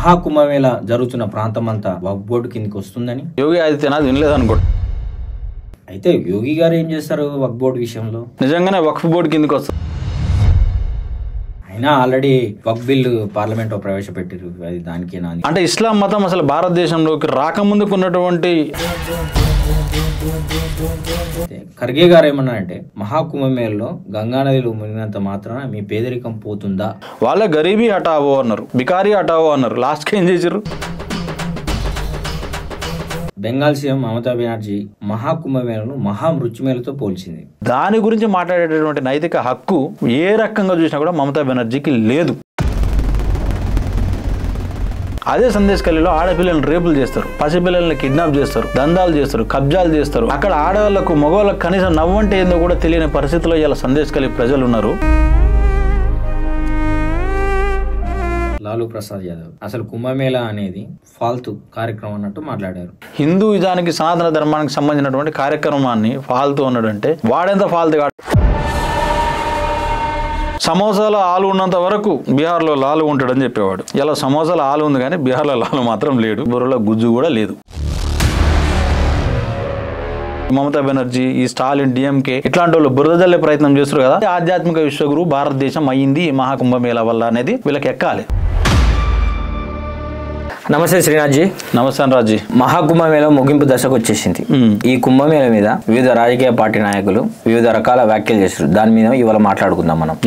మహాకుంభమేళ జరుగుతున్న ప్రాంతం అంతా వక్ఫ్ బోర్డు కిందకి వస్తుందని యోగి ఆదిత్యనాథ్ వినలేదనుకోండి. అయితే యోగి గారు ఏం చేస్తారు వక్ఫ్ బోర్డు విషయంలో? నిజంగానే వక్ఫ్ బోర్డు కిందకి వస్తుంది. అయినా ఆల్రెడీ వక్ఫ్ బిల్లు పార్లమెంట్ లో ప్రవేశపెట్టారు. అది దానికేనా? అంటే ఇస్లాం మతం అసలు భారతదేశంలోకి రాకముందుకు ఉన్నటువంటి ఖర్గే గారు ఏమన్నారంటే మహాకుంభమేళలో గంగానదిలో మునిగినంత మాత్రాన మీ పేదరికం పోతుందా? వాళ్ళ గరీబీ హటావో అన్నారు, బికారీ హటావో అన్నారు. లాస్ట్కి ఏం చేశారు? బెంగాల్ సీఎం మమతా బెనర్జీ మహాకుంభమేళను మహామృత్యుమేళతో పోల్చింది. దాని గురించి మాట్లాడేటటువంటి నైతిక హక్కు ఏ రకంగా చూసినా కూడా మమతా బెనర్జీకి లేదు. అదే సందేశ్ ఖలీలో ఆడపిల్లలను రేపులు చేస్తారు, పసిపిల్లల్ని కిడ్నాప్ చేస్తారు, దందాలు చేస్తారు, కబ్జాలు చేస్తారు. అక్కడ ఆడవాళ్లకు మగవాళ్ళకు కనీసం నవ్వంటే ఏందో కూడా తెలియని పరిస్థితిలో ఇలా సందేశ్ ఖలీ ప్రజలు ఉన్నారు. లాలూ ప్రసాద్ యాదవ్ అసలు కుంభమేళ అనేది ఫాల్తు కార్యక్రమం అన్నట్టు మాట్లాడారు. హిందూయిజానికి సనాతన ధర్మానికి సంబంధించినటువంటి కార్యక్రమాన్ని ఫాల్తు అన్నాడంటే వాడెంత ఫాల్తు కాదు. సమోసాలో ఆలు ఉన్నంత వరకు బీహార్లో లాలు ఉంటాడని చెప్పేవాడు. ఇలా సమోసాలో ఆలు ఉంది కానీ బీహార్లో లాలు మాత్రం లేడు. బుర్రలో గుజ్జు కూడా లేదు. మమతా బెనర్జీ, ఈ స్టాలిన్, డిఎంకే ఇట్లాంటి వాళ్ళు బురద జల్లే ప్రయత్నం చేస్తారు కదా. ఆధ్యాత్మిక విశ్వగురు భారతదేశం అయ్యింది మహాకుంభమేళ వల్ల అనేది వీళ్ళకి ఎక్కాలి. నమస్తే శ్రీనాథ్ జీ. నమస్తే రాజీ. మహాకుంభమేళ ముగింపు దశకు వచ్చేసింది. ఈ కుంభమేళ మీద వివిధ రాజకీయ పార్టీ నాయకులు వివిధ రకాల వ్యాఖ్యలు చేస్తారు. దాని మీద ఇవాళ మాట్లాడుకుందాం మనం.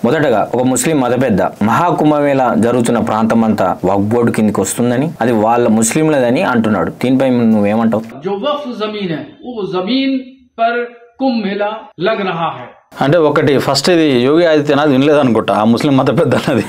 మొదటగా ఒక ముస్లిం మత పెద్ద మహాకుంభమేళ జరుగుతున్న ప్రాంతం అంతా వక్ఫ్ బోర్డు కిందకి వస్తుందని, అది వాళ్ళ ముస్లింలదని అంటున్నాడు. దీనిపై నువ్వేమంటావు? అంటే ఒకటి ఫస్ట్ ఇది యోగి ఆదిత్యనాథ్ వినలేదనుకుంటా ఆ ముస్లిం మత పెద్ద అన్నది.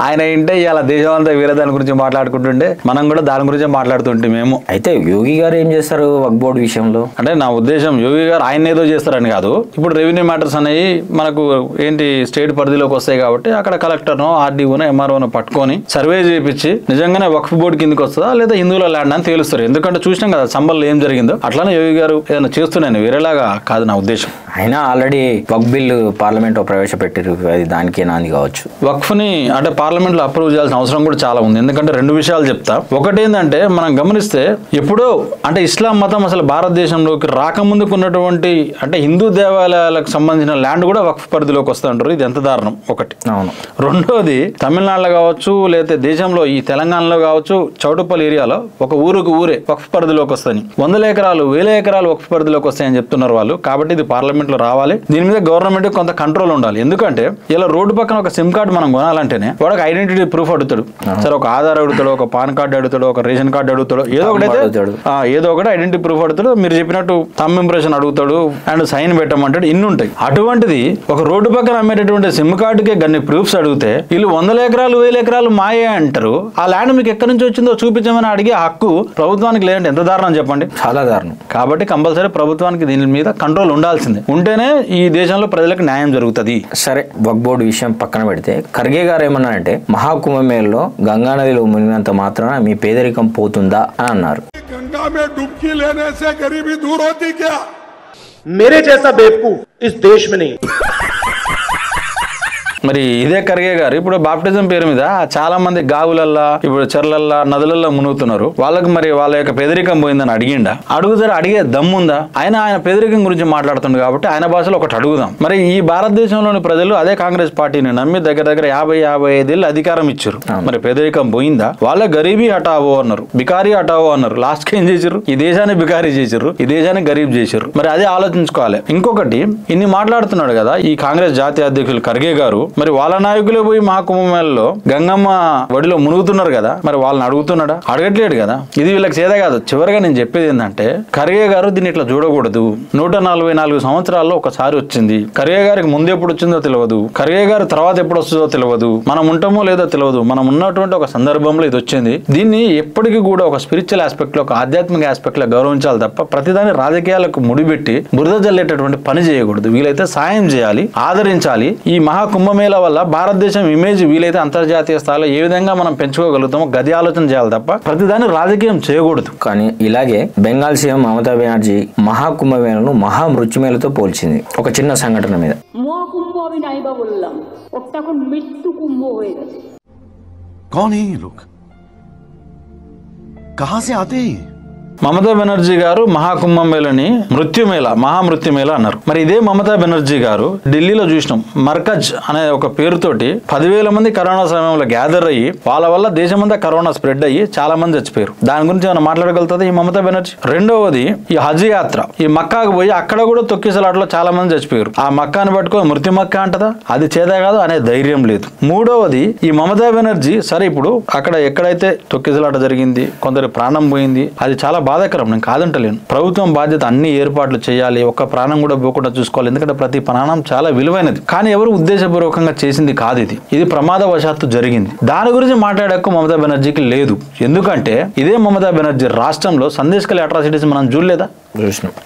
ఆయన ఇంటే ఇవాళ దేశం అంతా వేరే దాని గురించి మాట్లాడుకుంటుంటే మనం కూడా దాని గురించి మాట్లాడుతుంటే మేము. అయితే యోగి గారు ఏం చేస్తారు వక్ఫ్ బోర్డు విషయంలో? అంటే నా ఉద్దేశం యోగి గారు ఆయన ఏదో చేస్తారని కాదు. ఇప్పుడు రెవెన్యూ మ్యాటర్స్ అనేవి మనకు ఏంటి స్టేట్ పరిధిలోకి వస్తాయి కాబట్టి అక్కడ కలెక్టర్నో ఆర్డీఓనో ఎంఆర్ఓనో పట్టుకొని సర్వే చేయించి నిజంగానే వక్ఫ్ బోర్డు కిందకి వస్తుందా లేదా హిందువుల ల్యాండ్ అని తేలుస్తారు. ఎందుకంటే చూసినాం కదా సంబల్లో ఏం జరిగిందో. అట్లానే యోగి గారు ఏదైనా చేస్తున్నాను వేరేలాగా కాదు నా ఉద్దేశం. అయినా ఆల్రెడీ వక్ఫ్ బిల్లు పార్లమెంట్ లో ప్రవేశపెట్టారు. అది దానికేనా అని కావచ్చు. వక్ఫ్ ని అంటే పార్లమెంట్ లో అప్రూవ్ చేయాల్సిన అవసరం కూడా చాలా ఉంది. ఎందుకంటే రెండు విషయాలు చెప్తా. ఒకటి ఏంటంటే మనం గమనిస్తే ఎప్పుడో అంటే ఇస్లాం మతం అసలు భారతదేశంలోకి రాకముందుకు ఉన్నటువంటి అంటే హిందూ దేవాలయాలకు సంబంధించిన ల్యాండ్ కూడా వక్ఫ్ పరిధిలోకి వస్తూ ఉంటారు. ఇది ఎంత దారుణం ఒకటి. అవును. రెండోది తమిళనాడులో కావచ్చు లేకపోతే దేశంలో ఈ తెలంగాణలో కావచ్చు చౌటుప్పల్ ఏరియాలో ఒక ఊరుకు ఊరే వక్ఫ్ పరిధిలోకి వస్తాయి. 100 ఎకరాలు 1000 ఎకరాలు వక్ఫ్ పరిధిలోకి వస్తాయని చెప్తున్నారు వాళ్ళు. కాబట్టి ఇది పార్లమెంట్ లో రావాలి. దీని మీద గవర్నమెంట్ కొంత కంట్రోల్ ఉండాలి. ఎందుకంటే ఇలా రోడ్డు పక్కన ఒక సిమ్ కార్డు మనం కొనాలంటేనే వాడికి ఐడెంటిటీ ప్రూఫ్ అడుగుతాడు. సరే ఒక ఆధార్ అడుగుతాడు, ఒక పాన్ కార్డు అడుగుతాడు, ఒక రేషన్ కార్డు అడుగుతాడు, ఏదో ఒకటి ఐడెంటిటీ ప్రూఫ్ అడుగుతాడు. మీరు చెప్పినట్టు థంబ్ ఇంప్రెషన్ అడుగుతాడు అండ్ సైన్ పెట్టమంటాడు. ఇన్ని ఉంటాయి. అటువంటిది ఒక రోడ్డు పక్కన అమ్మేటటువంటి సిమ్ కార్డుకే గన్ని ప్రూఫ్స్ అడిగితే వీళ్ళు 100 ఎకరాలు 1000 ఎకరాలు మాయే అంటారు. ఆ ల్యాండ్ మీకు ఎక్కడి నుంచి వచ్చిందో చూపించమని అడిగే హక్కు ప్రభుత్వానికి లేదంటే ఎంత దారుణం చెప్పండి. చాలా దారుణం. కాబట్టి కంపల్సరీ ప్రభుత్వానికి దీని మీద కంట్రోల్ ఉండాల్సిందే. ఉంటేనే ఈ దేశంలో ప్రజలకు న్యాయం జరుగుతుంది. సరే వక్ఫ్ బోర్డు విషయం పక్కన పెడితే ఖర్గే గారు ఏమన్నారంటే మహాకుంభమేళలో గంగా నదిలో మునిగినంత మాత్రాన మీ పేదరికం పోతుందా అని అన్నారు. గంగా మే डुबकी लेने से गरीबी दूर होती क्या? मेरे जैसा बेवकूफ इस देश में नहीं. మరి ఇదే ఖర్గే గారు ఇప్పుడు బాప్టిజం పేరు మీద చాలా మంది గావులల్లా ఇప్పుడు చెర్లల్లా నదులల్లో మునుగుతున్నారు. వాళ్ళకి మరి వాళ్ళ యొక్క పేదరికం పోయిందని అడిగిండా? అడుగుతారు. అడిగే దమ్ముందా? ఆయన పేదరికం గురించి మాట్లాడుతుంది కాబట్టి ఆయన భాషలో ఒకటి అడుగుదాం. మరి ఈ భారతదేశంలోని ప్రజలు అదే కాంగ్రెస్ పార్టీని నమ్మి దగ్గర 50-55 ఏళ్ళు అధికారం ఇచ్చారు. మరి పేదరికం పోయిందా? వాళ్ళ గరీబీ హటావో అన్నారు, బికారీ హటావో అన్నారు. లాస్ట్ కి ఏం చేశారు? ఈ దేశాన్ని బికారీ చేశారు, ఈ దేశాన్ని గరీబ్ చేశారు. మరి అదే ఆలోచించుకోవాలి. ఇంకొకటి ఇన్ని మాట్లాడుతున్నాడు కదా ఈ కాంగ్రెస్ జాతీయ అధ్యక్షులు ఖర్గే గారు. మరి వాళ్ళ నాయకులే పోయి మహాకుంభమేళలో గంగమ్మ వడిలో మునుగుతున్నారు కదా. మరి వాళ్ళని అడుగుతున్నాడా? అడగట్లేడు కదా. ఇది వీళ్ళకి చేత కాదు. చివరిగా నేను చెప్పేది ఏంటంటే ఖర్గే గారు దీన్ని ఇట్లా చూడకూడదు. 144 సంవత్సరాల్లో ఒకసారి వచ్చింది. ఖర్గే గారికి ముందు ఎప్పుడు వచ్చిందో తెలియదు, ఖర్గే గారి తర్వాత ఎప్పుడు వస్తుందో తెలియదు, మనం ఉంటామో లేదో తెలియదు. మనం ఉన్నటువంటి ఒక సందర్భంలో ఇది వచ్చింది. దీన్ని ఎప్పటికీ కూడా ఒక స్పిరిచువల్ ఆస్పెక్ట్ లో ఒక ఆధ్యాత్మిక ఆస్పెక్ట్ లో గౌరవించాలి తప్ప ప్రతిదాని రాజకీయాలకు ముడిపెట్టి బురద జల్లేటటువంటి పని చేయకూడదు. వీలైతే సాయం చేయాలి, ఆదరించాలి. ఈ మహాకుంభమేళ వల్ల భారతదేశం ఇమేజ్ వీలైతే అంతర్జాతీయ స్థాయిలో ఏ విధంగా మనం పెంచుకోగలుగుతామో గది ఆలోచన చేయాలి తప్ప ప్రతిదాన్ని రాజకీయం చేయకూడదు. కానీ ఇలాగే బెంగాల్ సీఎం మమతా బెనర్జీ మహాకుంభమేళను మహామృత్యుమేళతో పోల్చింది ఒక చిన్న సంఘటన మీద. মহাকুম্ভ আমি নাইবা বললাম, ওটা এখন মৃত্যু কুম্ভ হয়ে গেছে। कौन है ये लोग? कहां से आते हैं? మమతా బెనర్జీ గారు మహాకుంభమేళని మహామృత్యుమేళ అన్నారు. మరి ఇదే మమతా బెనర్జీ గారు ఢిల్లీలో చూసినాం మర్కజ్ అనే ఒక పేరుతోటి 10,000 మంది కరోనా సమయంలో గ్యాదర్ అయ్యి వాళ్ళ వల్ల దేశమంతా కరోనా స్ప్రెడ్ అయ్యి చాలా మంది చచ్చిపోయారు. దాని గురించి ఏమైనా మాట్లాడగలుగుతుంది ఈ మమతా బెనర్జీ? రెండవది ఈ హజ్ యాత్ర, ఈ మక్కాకు పోయి అక్కడ కూడా తొక్కిసలాటలో చాలా మంది చచ్చిపోయారు. ఆ మక్కాని పట్టుకొని మృత్యు మక్క అంటదా? అది చేత కాదు అనే ధైర్యం లేదు. మూడవది ఈ మమతా బెనర్జీ సరే ఇప్పుడు అక్కడ ఎక్కడైతే తొక్కిసలాట జరిగింది కొందరి ప్రాణం పోయింది, అది చాలా బాధాకరం, నేను కాదంటలేను. ప్రభుత్వం బాధ్యత అన్ని ఏర్పాట్లు చేయాలి, ఒక్క ప్రాణం కూడా పోకుండా చూసుకోవాలి, ఎందుకంటే ప్రతి ప్రాణం చాలా విలువైనది. కానీ ఎవరు ఉద్దేశపూర్వకంగా చేసింది కాదు, ఇది ప్రమాదవశాత్తు జరిగింది. దాని గురించి మాట్లాడే హక్కు మమతా బెనర్జీకి లేదు. ఎందుకంటే ఇదే మమతా బెనర్జీ రాష్ట్రంలో సందేశ్-కలి అట్రాసిటీస్ మనం చూడలేదా?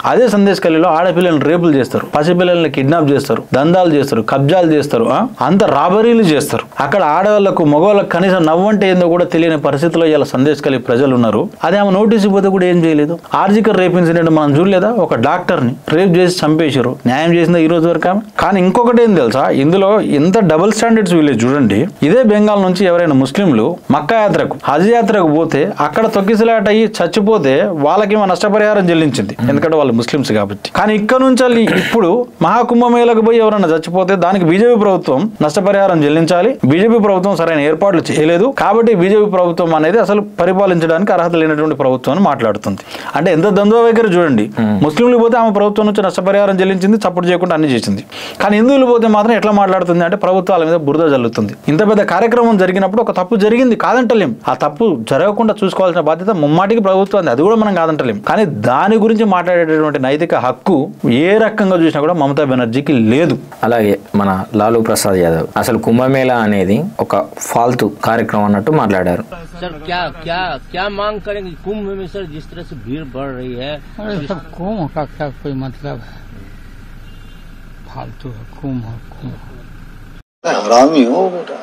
అదే సందేశ్-కలిలో ఆడపిల్లలను రేపులు చేస్తారు, పసిపిల్లల్ని కిడ్నాప్ చేస్తారు, దందాలు చేస్తారు, కబ్జాలు చేస్తారు, అంత రాబరీలు చేస్తారు. అక్కడ ఆడవాళ్లకు మగవాళ్ళకు కనీసం నవ్వంటే ఏందో కూడా తెలియని పరిస్థితిలో ఇలా సందేశ్-కలి ప్రజలు ఉన్నారు. అదే ఆమె నోటీసు పోతే కూడా ఏం చేయలేదు. ఆర్జికర్ రేప్ ఇన్సిడెంట్ మనం చూడలేదా? ఒక డాక్టర్ని రేప్ చేసి చంపేశారు, న్యాయం చేసిందా ఈ రోజు వరకు ఆమె? కానీ ఇంకొకటి ఏం తెలుసా, ఇందులో ఎంత డబుల్ స్టాండర్డ్స్ వీళ్ళు చూడండి. ఇదే బెంగాల్ నుంచి ఎవరైనా ముస్లింలు మక్కా యాత్రకు హజ్ యాత్రకు పోతే అక్కడ తొక్కిసలాట అయ్యి చచ్చిపోతే వాళ్ళకి నష్టపరిహారం చెల్లించింది, ఎందుకంటే వాళ్ళు ముస్లిమ్స్ కాబట్టి. కానీ ఇక్కడ నుంచి ఇప్పుడు మహాకుంభమేళకు పోయి ఎవరైనా చచ్చిపోతే దానికి బీజేపీ ప్రభుత్వం నష్టపరిహారం చెల్లించాలి. బీజేపీ ప్రభుత్వం సరైన ఏర్పాట్లు చేయలేదు కాబట్టి బీజేపీ ప్రభుత్వం అనేది అసలు పరిపాలించడానికి అర్హత లేనటువంటి ప్రభుత్వం అని మాట్లాడుతుంది. అంటే ఎంత ద్వంద్వ వైఖరి చూడండి. ముస్లింలు పోతే ఆమె ప్రభుత్వం నుంచి నష్టపరిహారం చెల్లించింది, చప్పుడు చేయకుండా అన్ని చేసింది. కానీ హిందువులు పోతే మాత్రం ఎట్లా మాట్లాడుతుంది అంటే ప్రభుత్వాల మీద బురద జల్లుతుంది. ఇంత పెద్ద కార్యక్రమం జరిగినప్పుడు ఒక తప్పు జరిగింది కాదంటలేం, ఆ తప్పు జరగకుండా చూసుకోవాల్సిన బాధ్యత ముమ్మాటికి ప్రభుత్వం, అది కూడా మనం కాదంటలేం. కానీ దాని గురించి మాట్లాడేటటువంటి నైతిక హక్కు ఏ రకంగా చూసినా కూడా మమతా బెనర్జీకి లేదు. అలాగే మన లాలూ ప్రసాద్ యాదవ్ అసలు కుంభమేళా అనేది ఒక ఫాల్తు కార్యక్రమం అన్నట్టు మాట్లాడారు. सर क्या मांग करेंगे कुंभ में सर, जिस तरह से भीड़ बढ़ रही है? अरे सब कुंभ का क्या कोई मतलब है, फालतू है कुंभ। हरामी हो बेटा।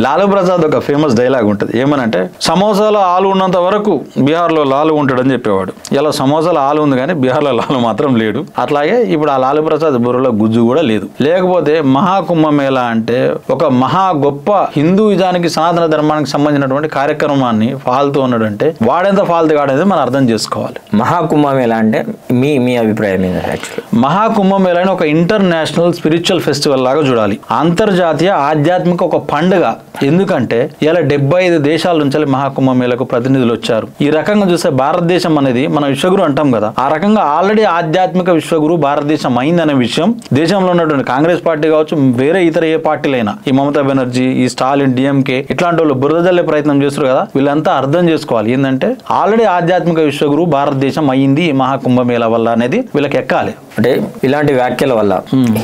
లాలూ ప్రసాద్ ఒక ఫేమస్ డైలాగ్ ఉంటుంది, ఏమనంటే సమోసాలో ఆలు ఉన్నంత వరకు బీహార్లో లాలు ఉంటాడని చెప్పేవాడు. ఇలా సమోసాలో ఆలు ఉంది కానీ బీహార్లో లాలు మాత్రం లేడు. అట్లాగే ఇప్పుడు ఆ లాలూ ప్రసాద్ బుర్రలో గుజ్జు కూడా లేదు. లేకపోతే మహాకుంభమేళా అంటే ఒక మహా గొప్ప హిందూయిజానికి సనాతన ధర్మానికి సంబంధించినటువంటి కార్యక్రమాన్ని ఫాల్తూ ఉన్నాడంటే వాడెంత ఫాల్తూ కాడనేది మనం అర్థం చేసుకోవాలి. మహాకుంభమేళా అంటే మీ అభిప్రాయం ఏంటి? యాక్చువల్లీ మహాకుంభమేళాని ఒక ఇంటర్నేషనల్ స్పిరిచువల్ ఫెస్టివల్ లాగా చూడాలి, అంతర్జాతీయ ఆధ్యాత్మిక ఒక పండుగ. ఎందుకంటే ఇలా 75 దేశాల నుంచి మహాకుంభమేళకు ప్రతినిధులు వచ్చారు. ఈ రకంగా చూస్తే భారతదేశం అనేది మనం విశ్వగురు అంటాం కదా, ఆ రకంగా ఆల్రెడీ ఆధ్యాత్మిక విశ్వగురు భారతదేశం అయిందనే విషయం దేశంలో ఉన్నటువంటి కాంగ్రెస్ పార్టీ కావచ్చు, వేరే ఇతర ఏ పార్టీలైనా, ఈ మమతా బెనర్జీ, ఈ స్టాలిన్, డిఎంకే ఇట్లాంటి వాళ్ళు బురద జల్లే ప్రయత్నం చేస్తారు కదా, వీళ్ళంతా అర్థం చేసుకోవాలి ఏంటంటే ఆల్రెడీ ఆధ్యాత్మిక విశ్వగురు భారతదేశం అయింది ఈ మహాకుంభమేళా వల్ల అనేది వీళ్ళకి ఎక్కాలి. అంటే ఇలాంటి వ్యాఖ్యల వల్ల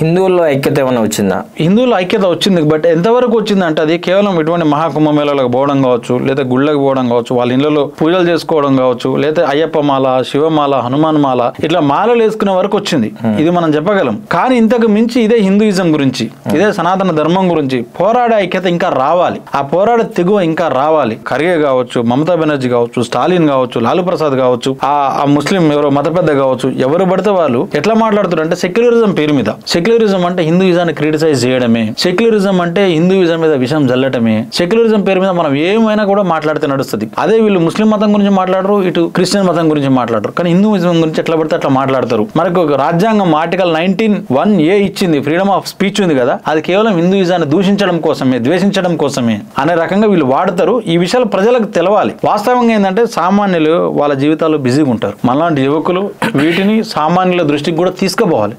హిందువుల్లో ఐక్యత ఏమైనా వచ్చిందా? హిందువుల్లో ఐక్యత వచ్చింది, బట్ ఎంతవరకు వచ్చిందంటే అది కేవలం ఇటువంటి మహాకుంభమేళాలకు పోవడం కావచ్చు, లేదా గుళ్ళకి పోవడం కావచ్చు, వాళ్ళ ఇళ్లలో పూజలు చేసుకోవడం కావచ్చు, లేదా అయ్యప్ప మాల, శివమాల, హనుమాన్ మాల ఇట్లా మాలలు వేసుకునే వరకు వచ్చింది. ఇది మనం చెప్పగలం. కానీ ఇంతకు మించి ఇదే హిందూయిజం గురించి, ఇదే సనాతన ధర్మం గురించి పోరాడే ఐక్యత ఇంకా రావాలి, ఆ పోరాడే తెగువ ఇంకా రావాలి. ఖర్గే కావచ్చు, మమతా బెనర్జీ కావచ్చు, స్టాలిన్ కావచ్చు, లాలూ ప్రసాద్ కావచ్చు, ఆ ముస్లిం ఎవరో మత పెద్ద కావచ్చు, ఎవరు పడితే వాళ్ళు ఎట్లా మాట్లాడుతారు అంటే సెక్యులరిజం పేరు మీద. సెక్యులరిజం అంటే హిందూయిజాన్ని క్రిటిసైజ్ చేయడమే, సెక్యులరిజం అంటే హిందూయిజం మీద విషయం జల్లటమే. సెక్యులరిజం పేరు మీద మనం ఏమైనా కూడా మాట్లాడితే నడుస్తుంది. అదే వీళ్ళు ముస్లిం మతం గురించి మాట్లాడరు, ఇటు క్రిస్టియన్ మతం గురించి మాట్లాడరు, కానీ హిందూయిజం గురించి ఎట్లా పడితే అట్లా మాట్లాడతారు. మనకు ఒక రాజ్యాంగం ఆర్టికల్ 19(1)A ఇచ్చింది, ఫ్రీడమ్ ఆఫ్ స్పీచ్ ఉంది కదా, అది కేవలం హిందూయిజాన్ని దూషించడం కోసమే, ద్వేషించడం కోసమే అనే రకంగా వీళ్ళు వాడతారు. ఈ విషయాలు ప్రజలకు తెలవాలి. వాస్తవంగా ఏంటంటే సామాన్యులు వాళ్ళ జీవితాల్లో బిజీగా ఉంటారు. మనలాంటి యువకులు వీటిని సామాన్యుల దృష్టికి కూడా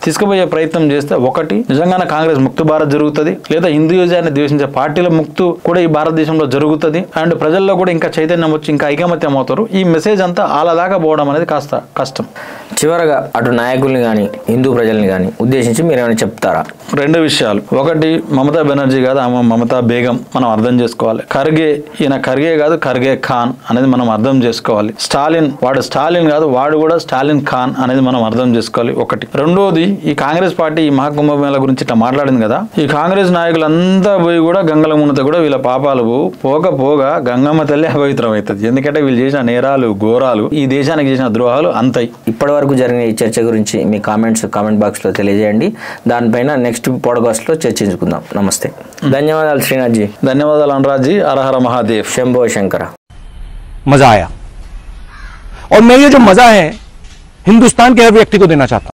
తీసుకుపోయే ప్రయత్నం చేస్తే ఒకటి నిజంగానే కాంగ్రెస్ ముక్త భారత్ జరుగుతుంది, లేదా హిందూయిజాన్ని ద్వేషించే పార్టీల ముక్తు కూడా ఈ భారతదేశంలో జరుగుతుంది. అండ్ ప్రజల్లో కూడా ఇంకా చైతన్యం వచ్చి ఇంకా ఐకమత్యం అవుతారు. ఈ మెసేజ్ అంతా అలా దాకా పోవడం అనేది కాస్త కష్టం. చివరగా అటు నాయకుల్ని కానీ హిందూ ప్రజల్ని కానీ ఉద్దేశించి మీరు ఏమైనా చెప్తారా? 2 విషయాలు. ఒకటి, మమతా బెనర్జీ కాదు, ఆమె మమతా బేగం మనం అర్థం చేసుకోవాలి. ఖర్గే, ఈయన ఖర్గే కాదు, ఖర్గే ఖాన్ అనేది మనం అర్థం చేసుకోవాలి. స్టాలిన్, వాడు స్టాలిన్ కాదు, వాడు కూడా స్టాలిన్ ఖాన్ అనేది మనం అర్థం చేసుకోవాలి. ఒకటి. రెండోది, ఈ కాంగ్రెస్ పార్టీ ఈ మహాకుంభమేళా గురించి ఇట్లా మాట్లాడింది కదా, ఈ కాంగ్రెస్ నాయకులంతా పోయి కూడా గంగల మునత కూడా వీళ్ళ పాపాలు పోగా గంగమ్మ తల్లి అపవిత్రం అవుతుంది. ఎందుకంటే వీళ్ళు చేసిన నేరాలు, ఘోరాలు, ఈ దేశానికి చేసిన ద్రోహాలు అంతాయి. ఇప్పటి వరకు జరిగిన ఈ చర్చ గురించి మీ కామెంట్ బాక్స్ లో తెలియజేయండి. దానిపైన నెక్స్ట్ పాడ్కాస్ట్ లో చర్చించుకుందాం. నమస్తే, ధన్యవాదాలు శ్రీనాథ్ జీ. ధన్యవాదాలు అనురాజ్ జీ. హర హర మహాదేవ్, శంభో శంకర. मजा आया। और मैं ये जो मजा है हिंदुस्तान के हर व्यक्ति को देना चाहता हूं।